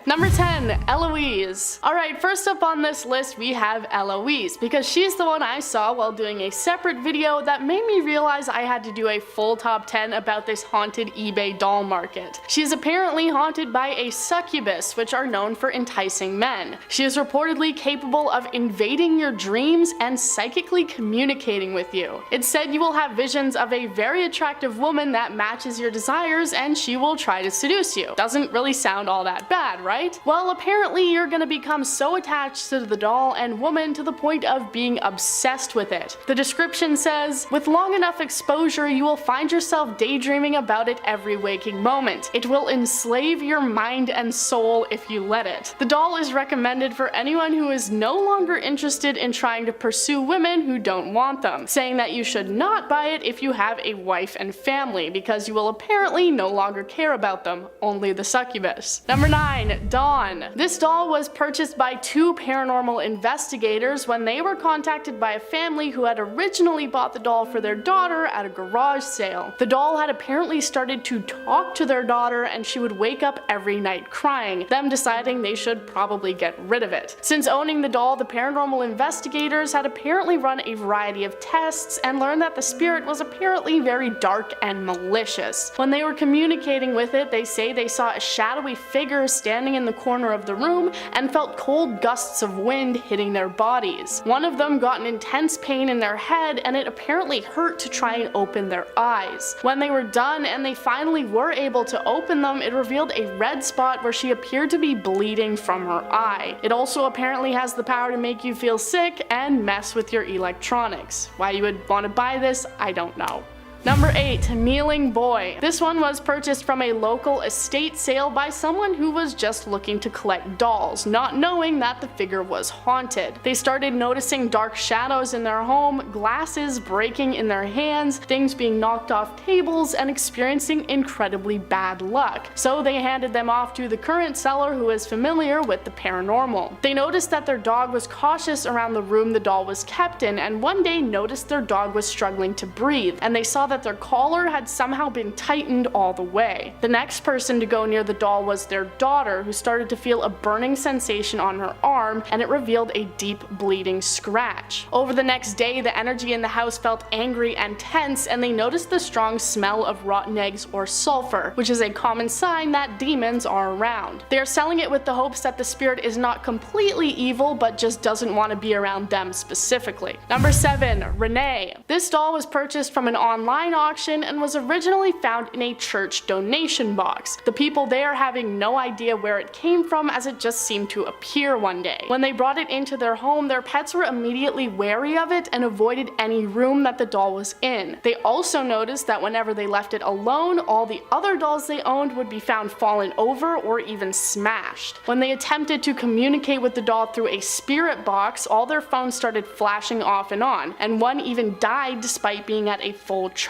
Number 10, Eloise. Alright, first up on this list we have Eloise, because she's the one I saw while doing a separate video that made me realize I had to do a full top 10 about this haunted eBay doll market. She is apparently haunted by a succubus, which are known for enticing men. She is reportedly capable of invading your dreams and psychically communicating with you. It's said you will have visions of a very attractive woman that matches your desires and she will try to seduce you. Doesn't really sound all that bad, right? Well, apparently you're gonna become so attached to the doll and woman to the point of being obsessed with it. The description says, with long enough exposure you will find yourself daydreaming about it every waking moment. It will enslave your mind and soul if you let it. The doll is recommended for anyone who is no longer interested in trying to pursue women who don't want them, saying that you should not buy it if you have a wife and family, because you will apparently no longer care about them, only the succubus. Number 9, Dawn. This doll was purchased by 2 paranormal investigators when they were contacted by a family who had originally bought the doll for their daughter at a garage sale. The doll had apparently started to talk to their daughter and she would wake up every night crying, them deciding they should probably get rid of it. Since owning the doll, the paranormal investigators had apparently run a variety of tests and learned that the spirit was apparently very dark and malicious. When they were communicating with it, they say they saw a shadowy figure standing in the corner of the room and felt cold gusts of wind hitting their bodies. One of them got an intense pain in their head and it apparently hurt to try and open their eyes. When they were done and they finally were able to open them, it revealed a red spot where she appeared to be bleeding from her eye. It also apparently has the power to make you feel sick and mess with your electronics. Why you would want to buy this, I don't know. Number 8, Kneeling Boy. This one was purchased from a local estate sale by someone who was just looking to collect dolls, not knowing that the figure was haunted. They started noticing dark shadows in their home, glasses breaking in their hands, things being knocked off tables, and experiencing incredibly bad luck. So they handed them off to the current seller who is familiar with the paranormal. They noticed that their dog was cautious around the room the doll was kept in, and one day noticed their dog was struggling to breathe, and they saw that their collar had somehow been tightened all the way. The next person to go near the doll was their daughter, who started to feel a burning sensation on her arm, and it revealed a deep bleeding scratch. Over the next day, the energy in the house felt angry and tense, and they noticed the strong smell of rotten eggs or sulfur, which is a common sign that demons are around. They are selling it with the hopes that the spirit is not completely evil, but just doesn't want to be around them specifically. Number 7, Renee. This doll was purchased from an online auction and was originally found in a church donation box. The people there having no idea where it came from, as it just seemed to appear one day. When they brought it into their home, their pets were immediately wary of it and avoided any room that the doll was in. They also noticed that whenever they left it alone, all the other dolls they owned would be found fallen over or even smashed. When they attempted to communicate with the doll through a spirit box, all their phones started flashing off and on, and one even died despite being at a full charge.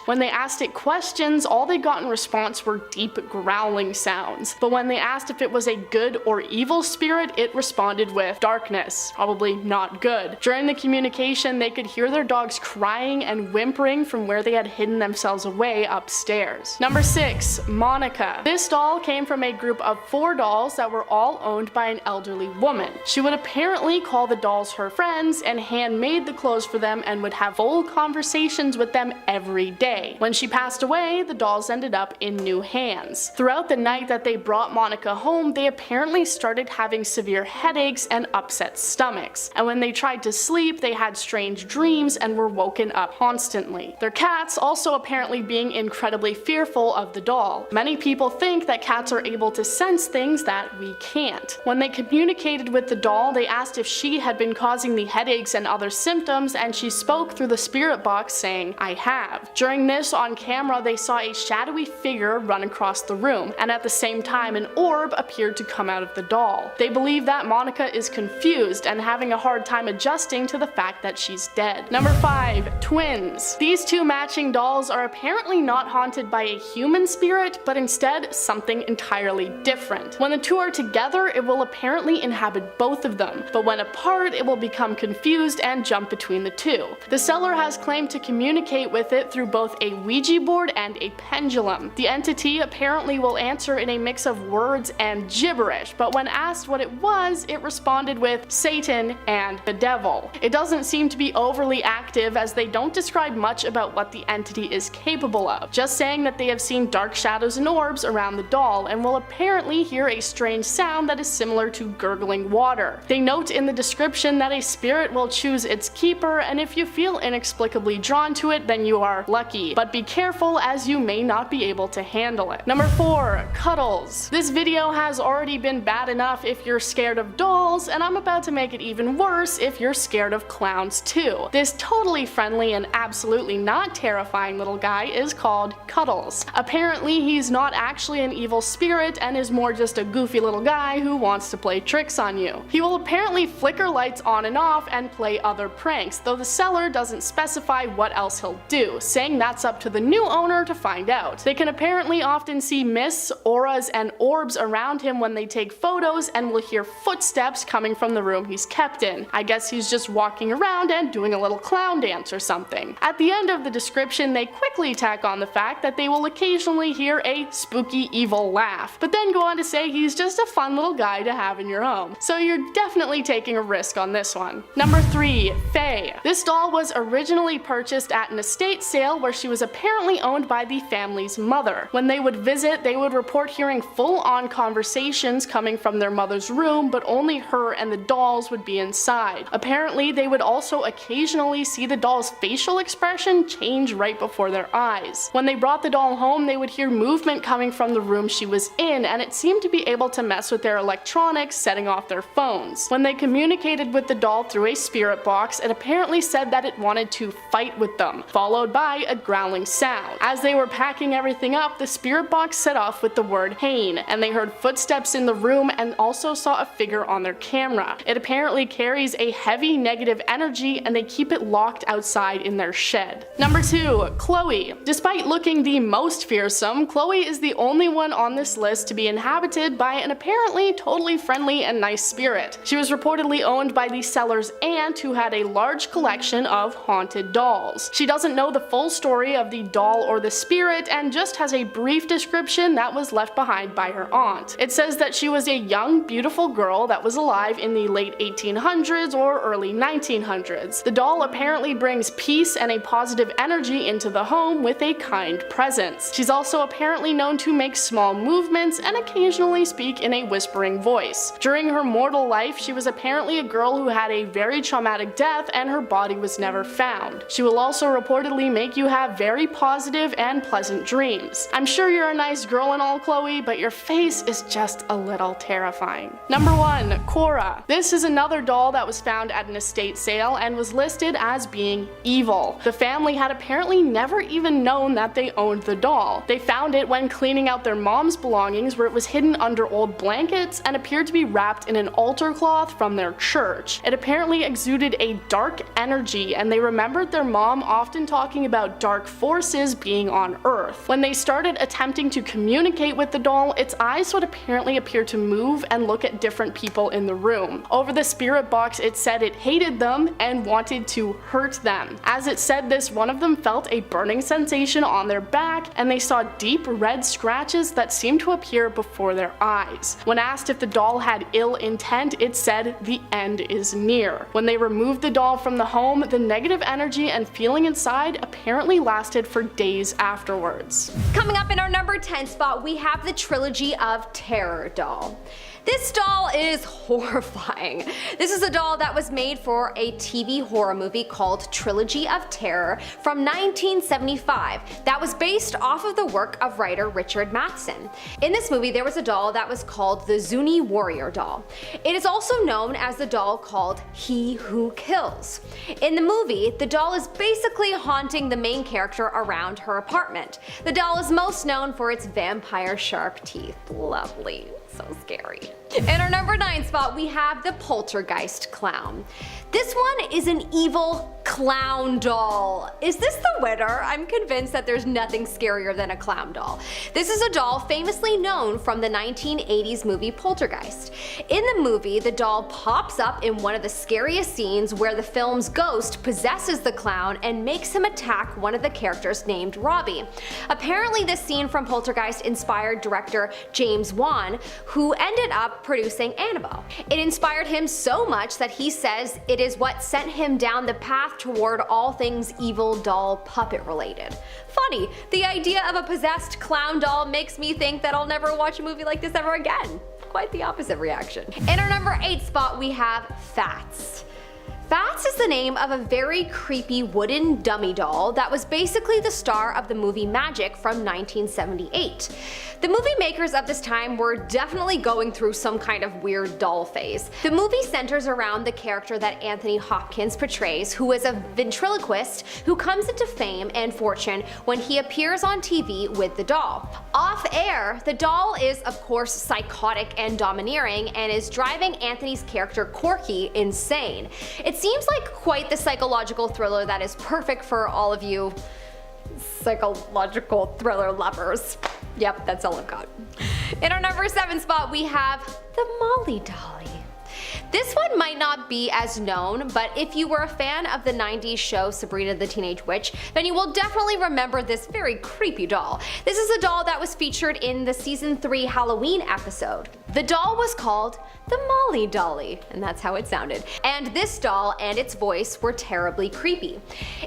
When they asked it questions, all they got in response were deep growling sounds. But when they asked if it was a good or evil spirit, it responded with darkness, probably not good. During the communication, they could hear their dogs crying and whimpering from where they had hidden themselves away upstairs. Number 6, Monica. This doll came from a group of 4 dolls that were all owned by an elderly woman. She would apparently call the dolls her friends and handmade the clothes for them and would have full conversations with them every day. When she passed away, the dolls ended up in new hands. Throughout the night that they brought Monica home, they apparently started having severe headaches and upset stomachs. And when they tried to sleep, they had strange dreams and were woken up constantly. Their cats also apparently being incredibly fearful of the doll. Many people think that cats are able to sense things that we can't. When they communicated with the doll, they asked if she had been causing the headaches and other symptoms, and she spoke through the spirit box saying, "I have." During this, on camera, they saw a shadowy figure run across the room, and at the same time an orb appeared to come out of the doll. They believe that Monica is confused and having a hard time adjusting to the fact that she's dead. Number 5, Twins. These 2 matching dolls are apparently not haunted by a human spirit, but instead something entirely different. When the 2 are together, it will apparently inhabit both of them, but when apart, it will become confused and jump between the 2. The seller has claimed to communicate with it spirit through both a Ouija board and a pendulum. The entity apparently will answer in a mix of words and gibberish, but when asked what it was, it responded with Satan and the devil. It doesn't seem to be overly active, as they don't describe much about what the entity is capable of, just saying that they have seen dark shadows and orbs around the doll and will apparently hear a strange sound that is similar to gurgling water. They note in the description that a spirit will choose its keeper, and if you feel inexplicably drawn to it, then you are lucky, but be careful as you may not be able to handle it. Number 4. Cuddles. This video has already been bad enough if you're scared of dolls, and I'm about to make it even worse if you're scared of clowns too. This totally friendly and absolutely not terrifying little guy is called Cuddles. Apparently he's not actually an evil spirit and is more just a goofy little guy who wants to play tricks on you. He will apparently flicker lights on and off and play other pranks, though the seller doesn't specify what else he'll do, saying that's up to the new owner to find out. They can apparently often see mists, auras, and orbs around him when they take photos, and will hear footsteps coming from the room he's kept in. I guess he's just walking around and doing a little clown dance or something. At the end of the description, they quickly tack on the fact that they will occasionally hear a spooky evil laugh, but then go on to say he's just a fun little guy to have in your home. So you're definitely taking a risk on this one. Number 3. Faye. This doll was originally purchased at an estate sale where she was apparently owned by the family's mother. When they would visit, they would report hearing full-on conversations coming from their mother's room, but only her and the dolls would be inside. Apparently, they would also occasionally see the doll's facial expression change right before their eyes. When they brought the doll home, they would hear movement coming from the room she was in, and it seemed to be able to mess with their electronics, setting off their phones. When they communicated with the doll through a spirit box, it apparently said that it wanted to fight with them, followed by a growling sound. As they were packing everything up, the spirit box set off with the word Hain, and they heard footsteps in the room and also saw a figure on their camera. It apparently carries a heavy negative energy, and they keep it locked outside in their shed. Number 2. Chloe. Despite looking the most fearsome, Chloe is the only one on this list to be inhabited by an apparently totally friendly and nice spirit. She was reportedly owned by the seller's aunt, who had a large collection of haunted dolls. She doesn't know the full story of the doll or the spirit, and just has a brief description that was left behind by her aunt. It says that she was a young, beautiful girl that was alive in the late 1800s or early 1900s. The doll apparently brings peace and a positive energy into the home with a kind presence. She's also apparently known to make small movements and occasionally speak in a whispering voice. During her mortal life, she was apparently a girl who had a very traumatic death and her body was never found. She will also reportedly make you have very positive and pleasant dreams. I'm sure you're a nice girl and all, Chloe, but your face is just a little terrifying. Number 1. Cora. This is another doll that was found at an estate sale and was listed as being evil. The family had apparently never even known that they owned the doll. They found it when cleaning out their mom's belongings, where it was hidden under old blankets and appeared to be wrapped in an altar cloth from their church. It apparently exuded a dark energy, and they remembered their mom often talking about dark forces being on Earth. When they started attempting to communicate with the doll, its eyes would apparently appear to move and look at different people in the room. Over the spirit box, it said it hated them and wanted to hurt them. As it said this, one of them felt a burning sensation on their back, and they saw deep red scratches that seemed to appear before their eyes. When asked if the doll had ill intent, it said the end is near. When they removed the doll from the home, the negative energy and feeling inside apparently lasted for days afterwards. Coming up in our number 10 spot, we have the Trilogy of Terror doll. This doll is horrifying. This is a doll that was made for a TV horror movie called Trilogy of Terror from 1975 that was based off of the work of writer Richard Matheson. In this movie, there was a doll that was called the Zuni Warrior doll. It is also known as the doll called He Who Kills. In the movie, the doll is basically haunting the main character around her apartment. The doll is most known for its vampire sharp teeth. Lovely. So scary. In our number 9 spot, we have the Poltergeist Clown. This one is an evil clown doll. Is this the winner? I'm convinced that there's nothing scarier than a clown doll. This is a doll famously known from the 1980s movie Poltergeist. In the movie, the doll pops up in one of the scariest scenes where the film's ghost possesses the clown and makes him attack one of the characters named Robbie. Apparently this scene from Poltergeist inspired director James Wan, who ended up producing Annabelle. It inspired him so much that he says it is what sent him down the path toward all things evil doll puppet related. Funny, the idea of a possessed clown doll makes me think that I'll never watch a movie like this ever again. Quite the opposite reaction. In our number 8 spot we have Fats. Fats is the name of a very creepy wooden dummy doll that was basically the star of the movie Magic from 1978. The movie makers of this time were definitely going through some kind of weird doll phase. The movie centers around the character that Anthony Hopkins portrays, who is a ventriloquist who comes into fame and fortune when he appears on TV with the doll. Off air, the doll is of course psychotic and domineering and is driving Anthony's character Corky insane. It seems like quite the psychological thriller that is perfect for all of you psychological thriller lovers. Yep, that's all I've got. In our number 7 spot we have the Molly Dolly. This one might not be as known, but if you were a fan of the 90s show Sabrina the Teenage Witch, then you will definitely remember this very creepy doll. This is a doll that was featured in the season 3 Halloween episode. The doll was called the Molly Dolly, and that's how it sounded. And this doll and its voice were terribly creepy.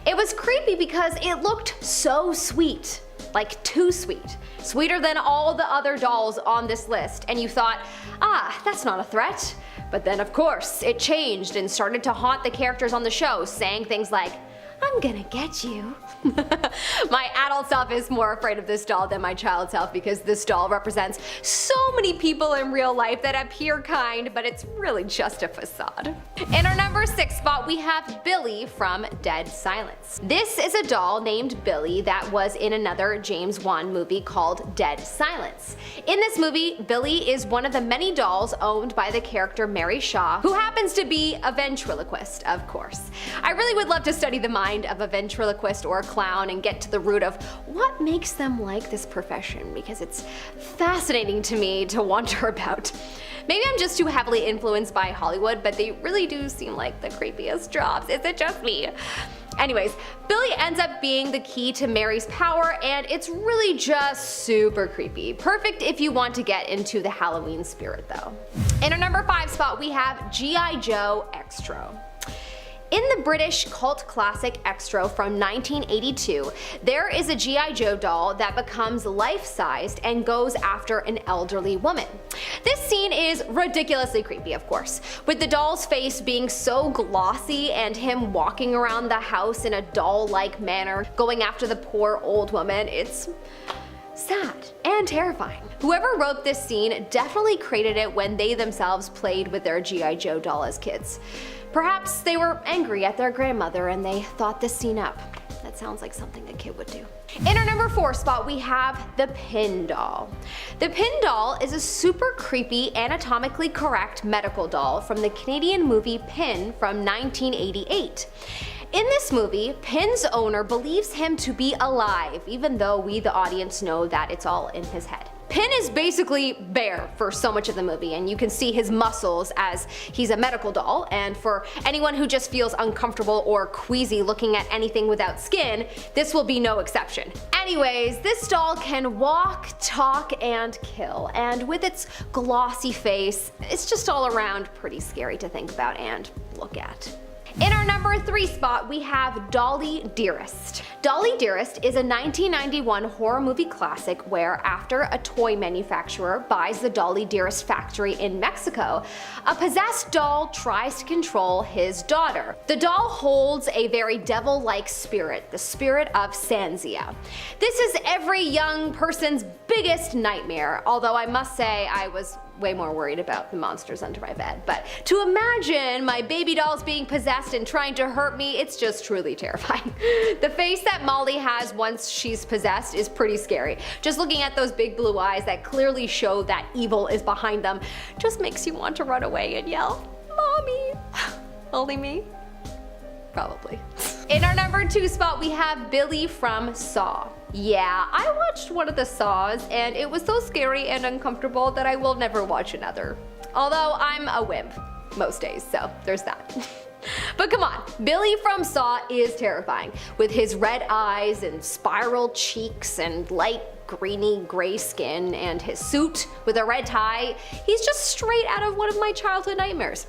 It was creepy because it looked so sweet. Like too sweet. Sweeter than all the other dolls on this list, and you thought, ah, that's not a threat. But then of course, it changed and started to haunt the characters on the show, saying things like, I'm gonna get you. My adult self is more afraid of this doll than my child self because this doll represents so many people in real life that appear kind, but it's really just a facade. In our number 6 spot we have Billy from Dead Silence. This is a doll named Billy that was in another James Wan movie called Dead Silence. In this movie, Billy is one of the many dolls owned by the character Mary Shaw, who happens to be a ventriloquist, of course. I really would love to study the mind of a ventriloquist or a clown and get to the root of what makes them like this profession, because it's fascinating to me to wonder about. Maybe I'm just too heavily influenced by Hollywood, but they really do seem like the creepiest jobs. Is it just me? Anyways, Billy ends up being the key to Mary's power, and it's really just super creepy. Perfect if you want to get into the Halloween spirit though. In our number 5 spot we have G.I. Joe Extra. In the British cult classic Extra from 1982, there is a G.I. Joe doll that becomes life-sized and goes after an elderly woman. This scene is ridiculously creepy, of course, with the doll's face being so glossy and him walking around the house in a doll-like manner, going after the poor old woman. It's sad and terrifying. Whoever wrote this scene definitely created it when they themselves played with their G.I. Joe doll as kids. Perhaps they were angry at their grandmother and they thought this scene up. That sounds like something a kid would do. In our number 4 spot we have the Pin Doll. The Pin Doll is a super creepy, anatomically correct medical doll from the Canadian movie Pin from 1988. In this movie, Pin's owner believes him to be alive, even though we the audience know that it's all in his head. Pin is basically bare for so much of the movie, and you can see his muscles as he's a medical doll, and for anyone who just feels uncomfortable or queasy looking at anything without skin, this will be no exception. Anyways, this doll can walk, talk, and kill, and with its glossy face, it's just all around pretty scary to think about and look at. In our number 3 spot we have Dolly Dearest. Dolly Dearest is a 1991 horror movie classic where, after a toy manufacturer buys the Dolly Dearest factory in Mexico, a possessed doll tries to control his daughter. The doll holds a very devil-like spirit, the spirit of Sanzia. This is every young person's biggest nightmare, although I must say I was way more worried about the monsters under my bed. But to imagine my baby dolls being possessed and trying to hurt me, it's just truly terrifying. The face that Molly has once she's possessed is pretty scary. Just looking at those big blue eyes that clearly show that evil is behind them just makes you want to run away and yell, "Mommy!" Only me? Probably. In our number 2 spot, we have Billy from Saw. Yeah, I watched one of the Saws, and it was so scary and uncomfortable that I will never watch another. Although I'm a wimp most days, so there's that. But come on, Billy from Saw is terrifying. With his red eyes and spiral cheeks and light greeny gray skin and his suit with a red tie, he's just straight out of one of my childhood nightmares.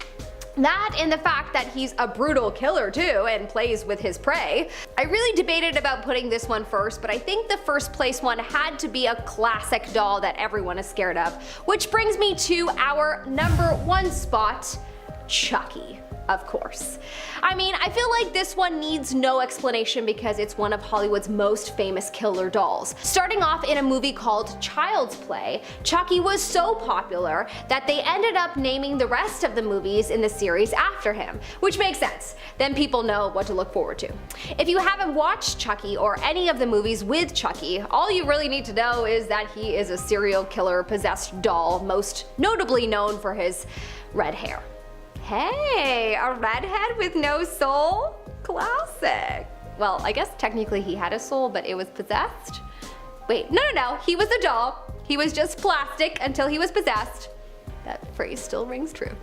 That and the fact that he's a brutal killer too and plays with his prey. I really debated about putting this one first, but I think the first place one had to be a classic doll that everyone is scared of. Which brings me to our number 1 spot, Chucky. Of course. I mean, I feel like this one needs no explanation because it's one of Hollywood's most famous killer dolls. Starting off in a movie called Child's Play, Chucky was so popular that they ended up naming the rest of the movies in the series after him, which makes sense. Then people know what to look forward to. If you haven't watched Chucky or any of the movies with Chucky, all you really need to know is that he is a serial killer possessed doll, most notably known for his red hair. Hey, a redhead with no soul? Classic. Well, I guess technically he had a soul, but it was possessed? Wait, no, he was a doll. He was just plastic until he was possessed. That phrase still rings true.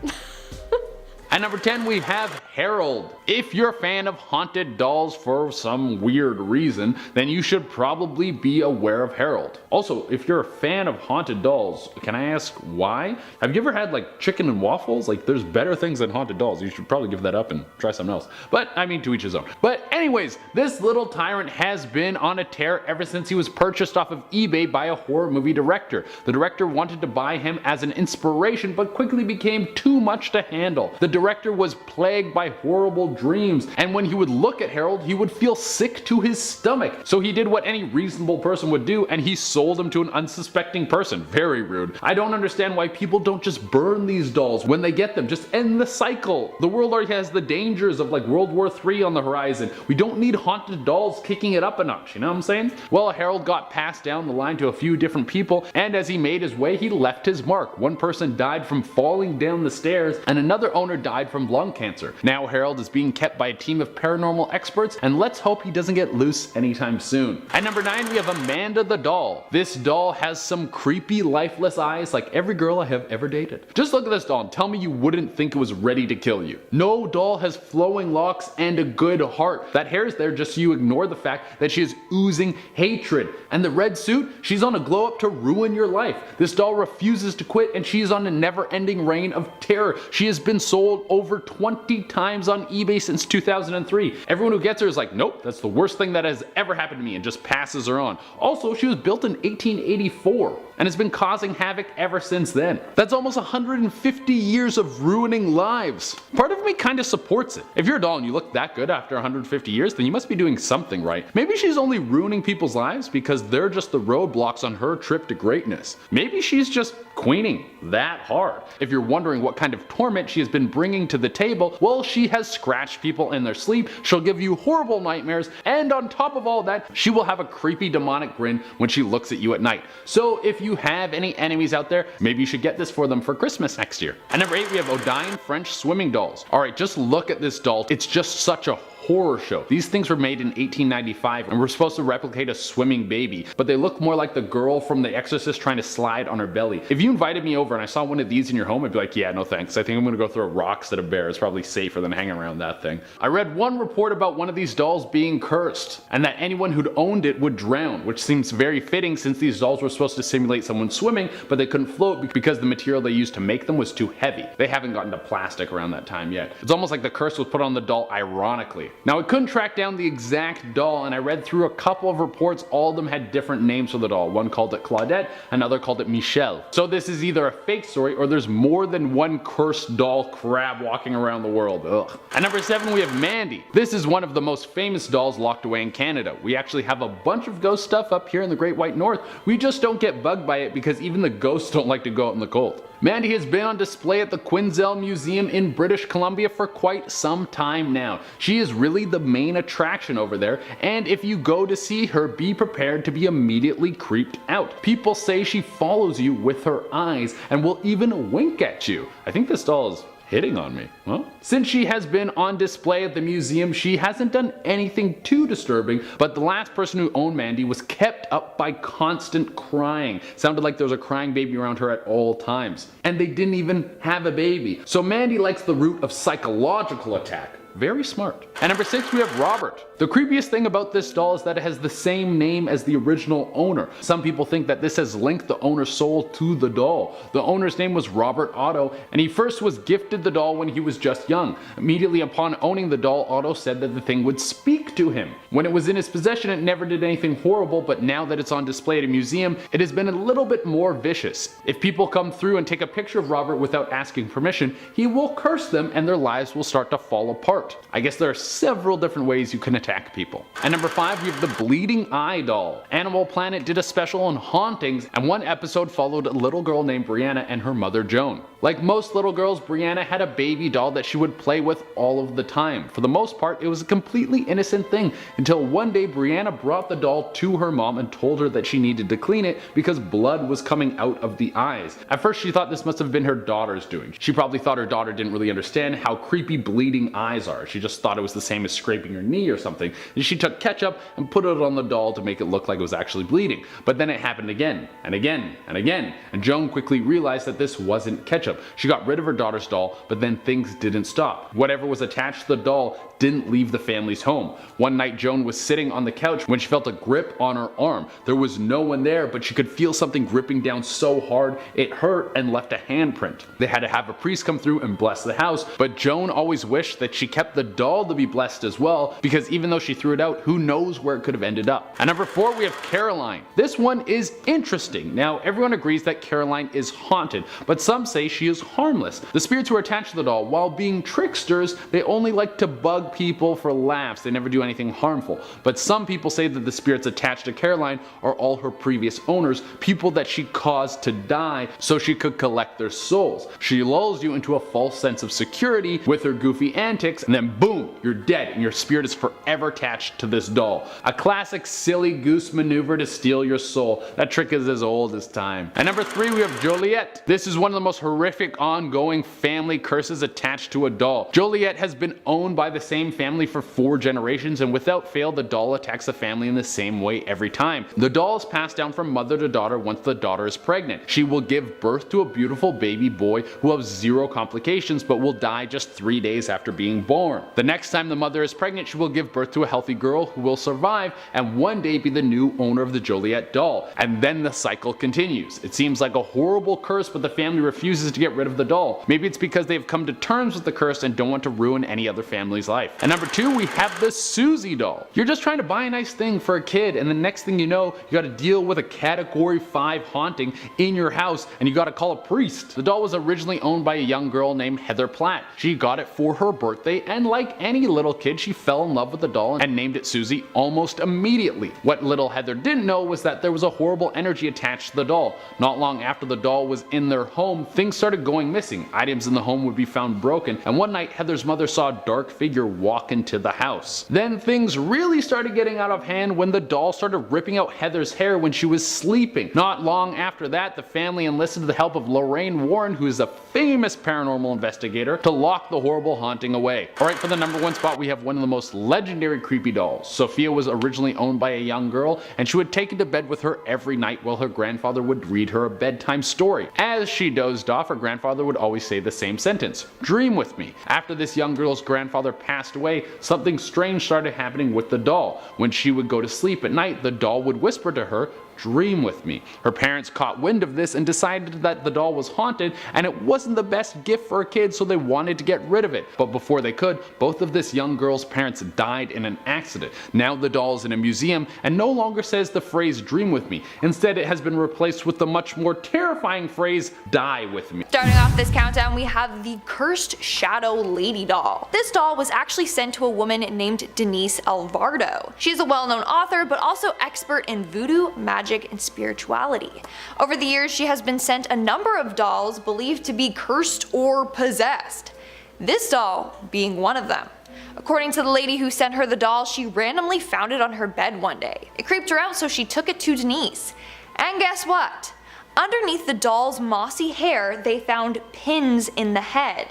At number 10 we have Harold. If you're a fan of haunted dolls for some weird reason, then you should probably be aware of Harold. Also, if you're a fan of haunted dolls, can I ask why? Have you ever had like chicken and waffles? Like there's better things than haunted dolls. You should probably give that up and try something else. But I mean, to each his own. But anyways, this little tyrant has been on a tear ever since he was purchased off of eBay by a horror movie director. The director wanted to buy him as an inspiration, but quickly became too much to handle. The director was plagued by horrible dreams, and when he would look at Harold, he would feel sick to his stomach. So he did what any reasonable person would do, and he sold him to an unsuspecting person. Very rude. I don't understand why people don't just burn these dolls when they get them. Just end the cycle. The world already has the dangers of like World War III on the horizon. We don't need haunted dolls kicking it up a notch, you know what I'm saying? Well, Harold got passed down the line to a few different people, and as he made his way, he left his mark. One person died from falling down the stairs, and another owner died from lung cancer. Now Harold is being kept by a team of paranormal experts, and let's hope he doesn't get loose anytime soon. At number 9 we have Amanda the doll. This doll has some creepy lifeless eyes like every girl I have ever dated. Just look at this doll and tell me you wouldn't think it was ready to kill you. No doll has flowing locks and a good heart. That hair is there just so you ignore the fact that she is oozing hatred. And the red suit, she's on a glow up to ruin your life. This doll refuses to quit, and she's on a never-ending reign of terror. She has been sold over 20 times on eBay since 2003. Everyone who gets her is like, nope, that's the worst thing that has ever happened to me, and just passes her on. Also, she was built in 1884 and has been causing havoc ever since then. That's almost 150 years of ruining lives. Part of me kind of supports it. If you're a doll and you look that good after 150 years, then you must be doing something right. Maybe she's only ruining people's lives because they're just the roadblocks on her trip to greatness. Maybe she's just queening that hard. If you're wondering what kind of torment she has been bringing to the table, well, she has scratched people in their sleep, she'll give you horrible nightmares, and on top of all that, she will have a creepy demonic grin when she looks at you at night. So if you have any enemies out there, maybe you should get this for them for Christmas next year. At number 8 we have Odine French swimming dolls. Alright, just look at this doll. It's just such a horror show. These things were made in 1895 and were supposed to replicate a swimming baby, but they look more like the girl from The Exorcist trying to slide on her belly. If you invited me over and I saw one of these in your home, I'd be like, yeah, no thanks. I think I'm gonna go throw rocks at a bear. It's probably safer than hanging around that thing. I read one report about one of these dolls being cursed, and that anyone who'd owned it would drown, which seems very fitting since these dolls were supposed to simulate someone swimming, but they couldn't float because the material they used to make them was too heavy. They haven't gotten to plastic around that time yet. It's almost like the curse was put on the doll ironically. Now, I couldn't track down the exact doll, and I read through a couple of reports. All of them had different names for the doll. One called it Claudette, another called it Michelle. So this is either a fake story or there's more than one cursed doll crab walking around the world. Ugh. At number 7 we have Mandy. This is one of the most famous dolls locked away in Canada. We actually have a bunch of ghost stuff up here in the Great White North. We just don't get bugged by it because even the ghosts don't like to go out in the cold. Mandy has been on display at the Quinzel Museum in British Columbia for quite some time now. She is really the main attraction over there, and if you go to see her, be prepared to be immediately creeped out. People say she follows you with her eyes and will even wink at you. I think this doll is hitting on me. Well, since she has been on display at the museum, she hasn't done anything too disturbing, but the last person who owned Mandy was kept up by constant crying. Sounded like there was a crying baby around her at all times. And they didn't even have a baby. So Mandy likes the route of psychological attack. Very smart. At number 6 we have Robert. The creepiest thing about this doll is that it has the same name as the original owner. Some people think that this has linked the owner's soul to the doll. The owner's name was Robert Otto, and he first was gifted the doll when he was just young. Immediately upon owning the doll, Otto said that the thing would speak to him. When it was in his possession, it never did anything horrible, but now that it's on display at a museum, it has been a little bit more vicious. If people come through and take a picture of Robert without asking permission, he will curse them and their lives will start to fall apart. I guess there are several different ways you can attack people. At number 5 we have the Bleeding Eye doll. Animal Planet did a special on hauntings, and one episode followed a little girl named Brianna and her mother Joan. Like most little girls, Brianna had a baby doll that she would play with all of the time. For the most part, it was a completely innocent thing until one day Brianna brought the doll to her mom and told her that she needed to clean it because blood was coming out of the eyes. At first she thought this must have been her daughter's doing. She probably thought her daughter didn't really understand how creepy bleeding eyes are. She just thought it was the same as scraping her knee or something, and she took ketchup and put it on the doll to make it look like it was actually bleeding. But then it happened again and again and again, and Joan quickly realized that this wasn't ketchup. She got rid of her daughter's doll, but then things didn't stop. Whatever was attached to the doll didn't leave the family's home. One night Joan was sitting on the couch when she felt a grip on her arm. There was no one there, but she could feel something gripping down so hard it hurt and left a handprint. They had to have a priest come through and bless the house, but Joan always wished that she kept the doll to be blessed as well, because even though she threw it out, who knows where it could have ended up. At number 4 we have Caroline. This one is interesting. Now everyone agrees that Caroline is haunted, but some say she is harmless. The spirits who are attached to the doll, while being tricksters, they only like to bug people for laughs. They never do anything harmful. But some people say that the spirits attached to Caroline are all her previous owners, people that she caused to die so she could collect their souls. She lulls you into a false sense of security with her goofy antics, and then boom, you're dead and your spirit is forever attached to this doll. A classic silly goose maneuver to steal your soul. That trick is as old as time. At number 3 we have Joliet. This is one of the most horrific ongoing family curses attached to a doll. Joliet has been owned by the same family for 4 generations, and without fail the doll attacks the family in the same way every time. The doll is passed down from mother to daughter once the daughter is pregnant. She will give birth to a beautiful baby boy who will have 0 complications but will die just 3 days after being born. The next time the mother is pregnant, she will give birth to a healthy girl who will survive and one day be the new owner of the Joliet doll. And then the cycle continues. It seems like a horrible curse, but the family refuses to get rid of the doll. Maybe it's because they've come to terms with the curse and don't want to ruin any other family's life. At number 2 we have the Susie doll. You're just trying to buy a nice thing for a kid, and the next thing you know, you gotta deal with a category 5 haunting in your house and you gotta call a priest. The doll was originally owned by a young girl named Heather Platt. She got it for her birthday, and like any little kid, she fell in love with the doll and named it Susie almost immediately. What little Heather didn't know was that there was a horrible energy attached to the doll. Not long after the doll was in their home, things started going missing. Items in the home would be found broken, and one night Heather's mother saw a dark figure walk into the house. Then things really started getting out of hand when the doll started ripping out Heather's hair when she was sleeping. Not long after that, the family enlisted the help of Lorraine Warren, who is a famous paranormal investigator, to lock the horrible haunting away. Alright, for the number 1 spot we have one of the most legendary creepy dolls. Sophia was originally owned by a young girl, and she would take it to bed with her every night while her grandfather would read her a bedtime story. As she dozed off, her grandfather would always say the same sentence, "Dream with me." After this young girl's grandfather passed away, something strange started happening with the doll. When she would go to sleep at night, the doll would whisper to her, "Dream with me." Her parents caught wind of this and decided that the doll was haunted and it wasn't the best gift for a kid, so they wanted to get rid of it. But before they could, both of this young girl's parents died in an accident. Now the doll is in a museum and no longer says the phrase "dream with me." Instead, it has been replaced with the much more terrifying phrase "die with me." Starting off this countdown, we have the Cursed Shadow Lady doll. This doll was actually sent to a woman named Denise Alvarado. She is a well-known author, but also expert in voodoo, magic, and spirituality. Over the years, she has been sent a number of dolls believed to be cursed or possessed. This doll being one of them. According to the lady who sent her the doll, she randomly found it on her bed one day. It creeped her out, so she took it to Denise. And guess what? Underneath the doll's mossy hair, they found pins in the head.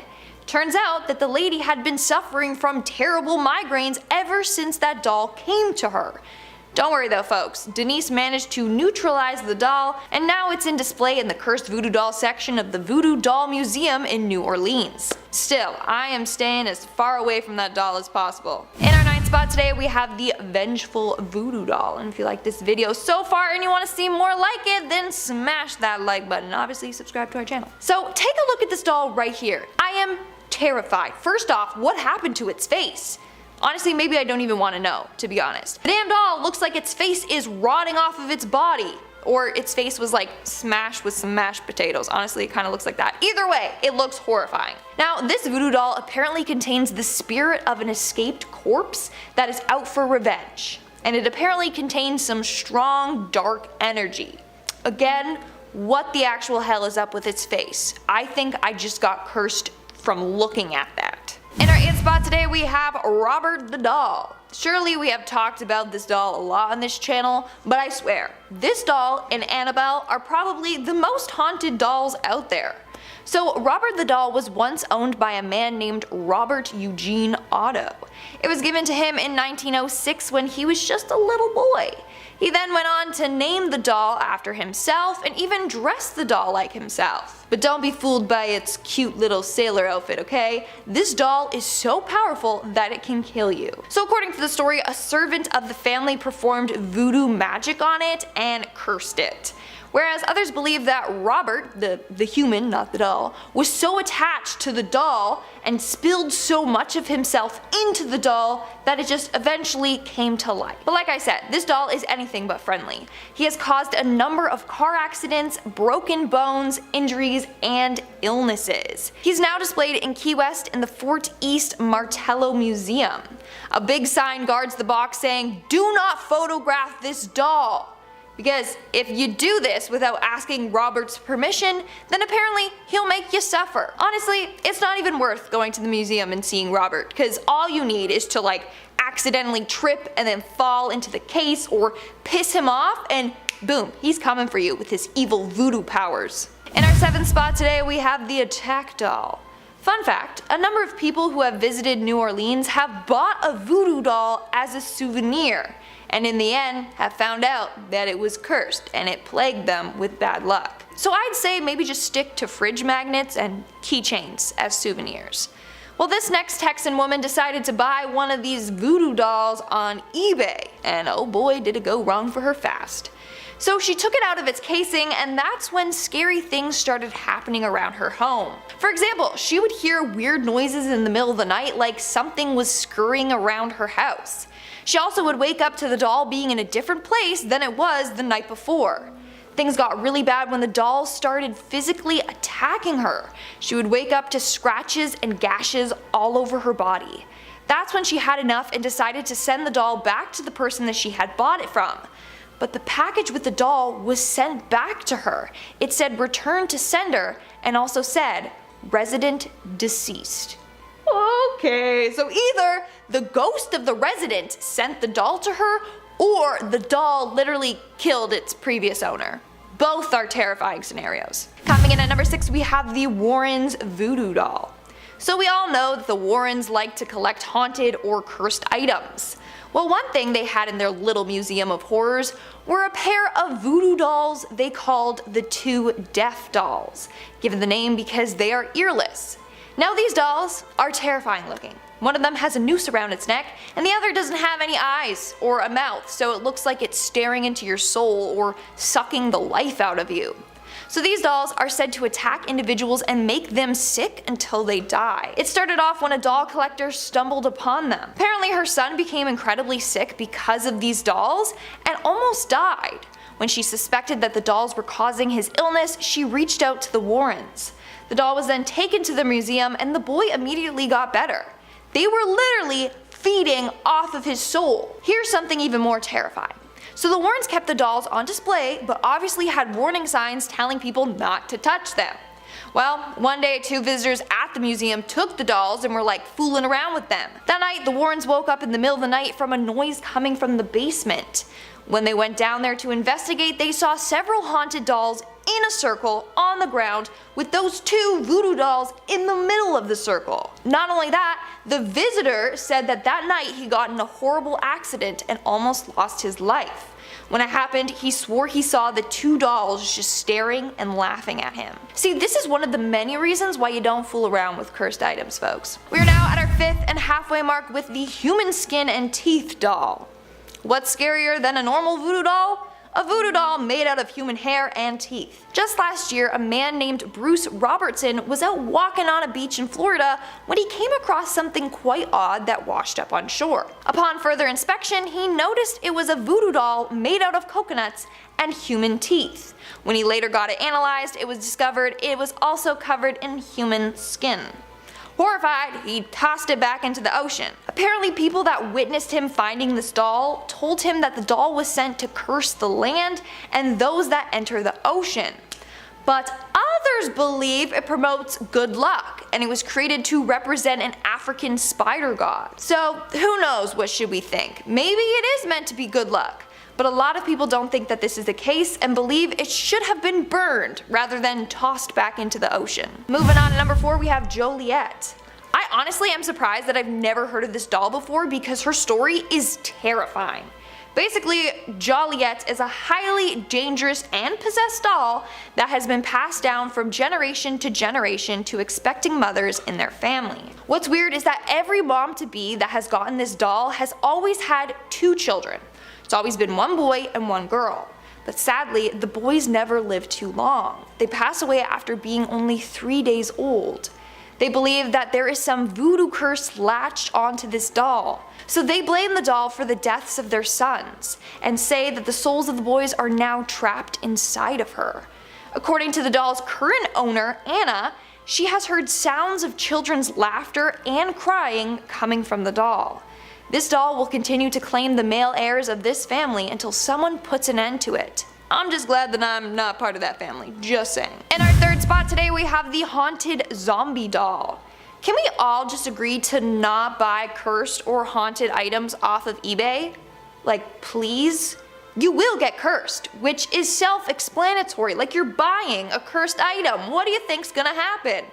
Turns out that the lady had been suffering from terrible migraines ever since that doll came to her. Don't worry though folks, Denise managed to neutralize the doll and now it's in display in the cursed voodoo doll section of the Voodoo Doll Museum in New Orleans. Still, I am staying as far away from that doll as possible. In our 9th spot today we have the Vengeful Voodoo doll, and if you like this video so far and you want to see more like it, then smash that like button. Obviously subscribe to our channel. So take a look at this doll right here. I am terrified. First off, what happened to its face? Honestly, maybe I don't even want to know, to be honest. The damn doll looks like its face is rotting off of its body. Or its face was like smashed with some mashed potatoes. Honestly, it kind of looks like that. Either way, it looks horrifying. Now, this voodoo doll apparently contains the spirit of an escaped corpse that is out for revenge. And it apparently contains some strong, dark energy. Again, what the actual hell is up with its face? I think I just got cursed from looking at that. In our 8th spot today we have Robert the Doll. Surely we have talked about this doll a lot on this channel, but I swear, this doll and Annabelle are probably the most haunted dolls out there. So Robert the Doll was once owned by a man named Robert Eugene Otto. It was given to him in 1906 when he was just a little boy. He then went on to name the doll after himself and even dress the doll like himself. But don't be fooled by its cute little sailor outfit, okay? This doll is so powerful that it can kill you. So according to the story, a servant of the family performed voodoo magic on it and cursed it. Whereas others believe that Robert, the human, not the doll, was so attached to the doll and spilled so much of himself into the doll that it just eventually came to life. But like I said, this doll is anything but friendly. He has caused a number of car accidents, broken bones, injuries, and illnesses. He's now displayed in Key West in the Fort East Martello Museum. A big sign guards the box saying, "Do not photograph this doll." Because if you do this without asking Robert's permission, then apparently he'll make you suffer. Honestly, it's not even worth going to the museum and seeing Robert, because all you need is to like accidentally trip and then fall into the case or piss him off and boom, he's coming for you with his evil voodoo powers. In our 7th spot today we have the Attack Doll. Fun fact, a number of people who have visited New Orleans have bought a voodoo doll as a souvenir, and in the end have found out that it was cursed and it plagued them with bad luck. So I'd say maybe just stick to fridge magnets and keychains as souvenirs. Well, this next Texan woman decided to buy one of these voodoo dolls on eBay, and oh boy did it go wrong for her fast. So she took it out of its casing, and that's when scary things started happening around her home. For example, she would hear weird noises in the middle of the night like something was scurrying around her house. She also would wake up to the doll being in a different place than it was the night before. Things got really bad when the doll started physically attacking her. She would wake up to scratches and gashes all over her body. That's when she had enough and decided to send the doll back to the person that she had bought it from. But the package with the doll was sent back to her. It said return to sender and also said resident deceased. Okay, so either the ghost of the resident sent the doll to her or the doll literally killed its previous owner. Both are terrifying scenarios. Coming in at number 6 we have the Warrens voodoo doll. So we all know that the Warrens like to collect haunted or cursed items. Well, one thing they had in their little museum of horrors were a pair of voodoo dolls they called the Two Deaf Dolls, given the name because they are earless. Now these dolls are terrifying looking. One of them has a noose around its neck and the other doesn't have any eyes or a mouth, so it looks like it's staring into your soul or sucking the life out of you. So these dolls are said to attack individuals and make them sick until they die. It started off when a doll collector stumbled upon them. Apparently her son became incredibly sick because of these dolls and almost died. When she suspected that the dolls were causing his illness, she reached out to the Warrens. The doll was then taken to the museum and the boy immediately got better. They were literally feeding off of his soul. Here's something even more terrifying. So the Warrens kept the dolls on display, but obviously had warning signs telling people not to touch them. Well, one day 2 visitors at the museum took the dolls and were like fooling around with them. That night the Warrens woke up in the middle of the night from a noise coming from the basement. When they went down there to investigate, they saw several haunted dolls in a circle on the ground with those 2 voodoo dolls in the middle of the circle. Not only that, the visitor said that that night he got in a horrible accident and almost lost his life. When it happened, he swore he saw the 2 dolls just staring and laughing at him. See, this is one of the many reasons why you don't fool around with cursed items, folks. We are now at our 5th and halfway mark with the human skin and teeth doll. What's scarier than a normal voodoo doll? A voodoo doll made out of human hair and teeth. Just last year, a man named Bruce Robertson was out walking on a beach in Florida when he came across something quite odd that washed up on shore. Upon further inspection, he noticed it was a voodoo doll made out of coconuts and human teeth. When he later got it analyzed, it was discovered it was also covered in human skin. Horrified, he tossed it back into the ocean. Apparently, people that witnessed him finding this doll told him that the doll was sent to curse the land and those that enter the ocean. But others believe it promotes good luck, and it was created to represent an African spider god. So who knows, what should we think? Maybe it is meant to be good luck. But a lot of people don't think that this is the case and believe it should have been burned rather than tossed back into the ocean. Moving on to number 4, we have Joliet. I honestly am surprised that I've never heard of this doll before because her story is terrifying. Basically, Joliet is a highly dangerous and possessed doll that has been passed down from generation to generation to expecting mothers in their family. What's weird is that every mom-to-be that has gotten this doll has always had 2 children. It's always been 1 boy and 1 girl. But sadly, the boys never live too long. They pass away after being only 3 days old. They believe that there is some voodoo curse latched onto this doll. So they blame the doll for the deaths of their sons, and say that the souls of the boys are now trapped inside of her. According to the doll's current owner, Anna, she has heard sounds of children's laughter and crying coming from the doll. This doll will continue to claim the male heirs of this family until someone puts an end to it. I'm just glad that I'm not part of that family, just saying. In our 3rd spot today, we have the haunted zombie doll. Can we all just agree to not buy cursed or haunted items off of eBay? Like, please? You will get cursed, which is self-explanatory, like you're buying a cursed item. What do you think's gonna happen?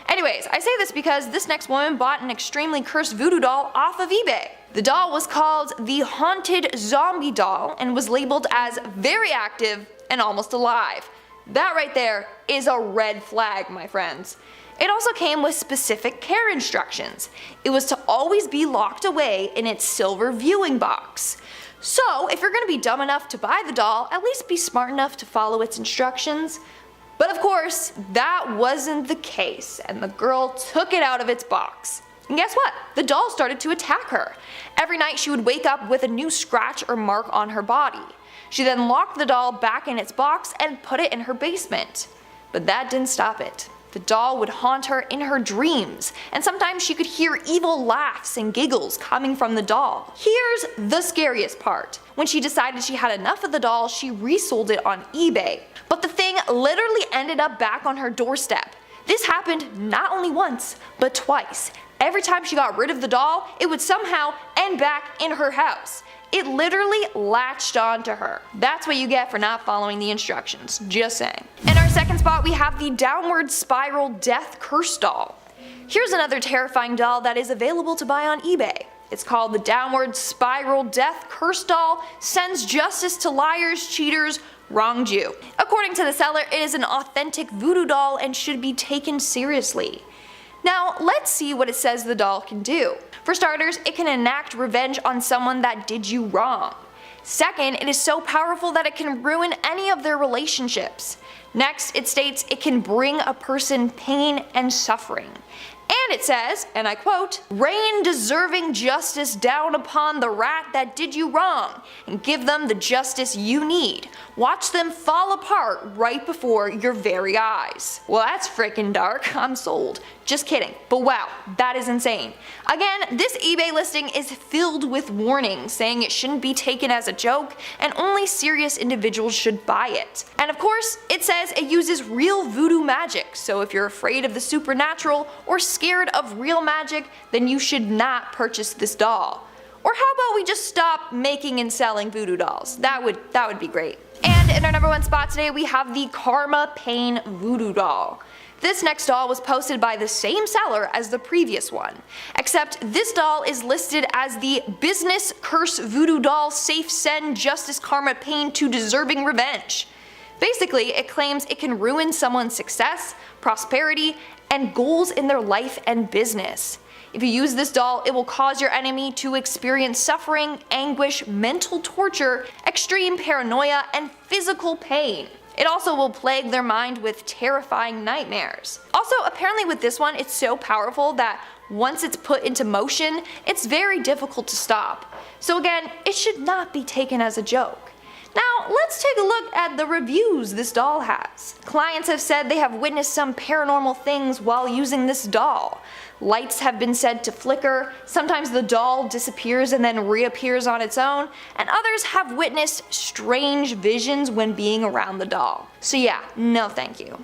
Anyways, I say this because this next woman bought an extremely cursed voodoo doll off of eBay. The doll was called the Haunted Zombie Doll and was labeled as very active and almost alive. That right there is a red flag, my friends. It also came with specific care instructions. It was to always be locked away in its silver viewing box. So if you're gonna be dumb enough to buy the doll, at least be smart enough to follow its instructions. But of course, that wasn't the case, and the girl took it out of its box. And guess what? The doll started to attack her. Every night she would wake up with a new scratch or mark on her body. She then locked the doll back in its box and put it in her basement. But that didn't stop it. The doll would haunt her in her dreams, and sometimes she could hear evil laughs and giggles coming from the doll. Here's the scariest part. When she decided she had enough of the doll, she resold it on eBay. But the thing literally ended up back on her doorstep. This happened not only once, but twice. Every time she got rid of the doll, it would somehow end back in her house. It literally latched onto her. That's what you get for not following the instructions, just saying. In our 2nd spot, we have the Downward Spiral Death Curse Doll. Here's another terrifying doll that is available to buy on eBay. It's called the Downward Spiral Death Curse Doll, sends justice to liars, cheaters, wronged you. According to the seller, it is an authentic voodoo doll and should be taken seriously. Now, let's see what it says the doll can do. For starters, it can enact revenge on someone that did you wrong. Second, it is so powerful that it can ruin any of their relationships. Next, it states it can bring a person pain and suffering. And it says, and I quote, "Rain deserving justice down upon the rat that did you wrong, and give them the justice you need. Watch them fall apart right before your very eyes." Well, that's freaking dark. I'm sold. Just kidding. But wow, that is insane. Again, this eBay listing is filled with warnings saying it shouldn't be taken as a joke and only serious individuals should buy it. And of course, it says it uses real voodoo magic, so if you're afraid of the supernatural or scared of real magic, then you should not purchase this doll. Or how about we just stop making and selling voodoo dolls? That would be great. And And in our number 1 spot today, we have the Karma Pain Voodoo doll. This next doll was posted by the same seller as the previous one, except this doll is listed as the Business Curse Voodoo Doll Safe Send Justice Karma Pain to Deserving Revenge. Basically, it claims it can ruin someone's success, prosperity, and goals in their life and business. If you use this doll, it will cause your enemy to experience suffering, anguish, mental torture, extreme paranoia, and physical pain. It also will plague their mind with terrifying nightmares. Also, apparently with this one, it's so powerful that once it's put into motion, it's very difficult to stop. So again, it should not be taken as a joke. Now, let's take a look at the reviews this doll has. Clients have said they have witnessed some paranormal things while using this doll. Lights have been said to flicker, sometimes the doll disappears and then reappears on its own, and others have witnessed strange visions when being around the doll. So yeah, no thank you.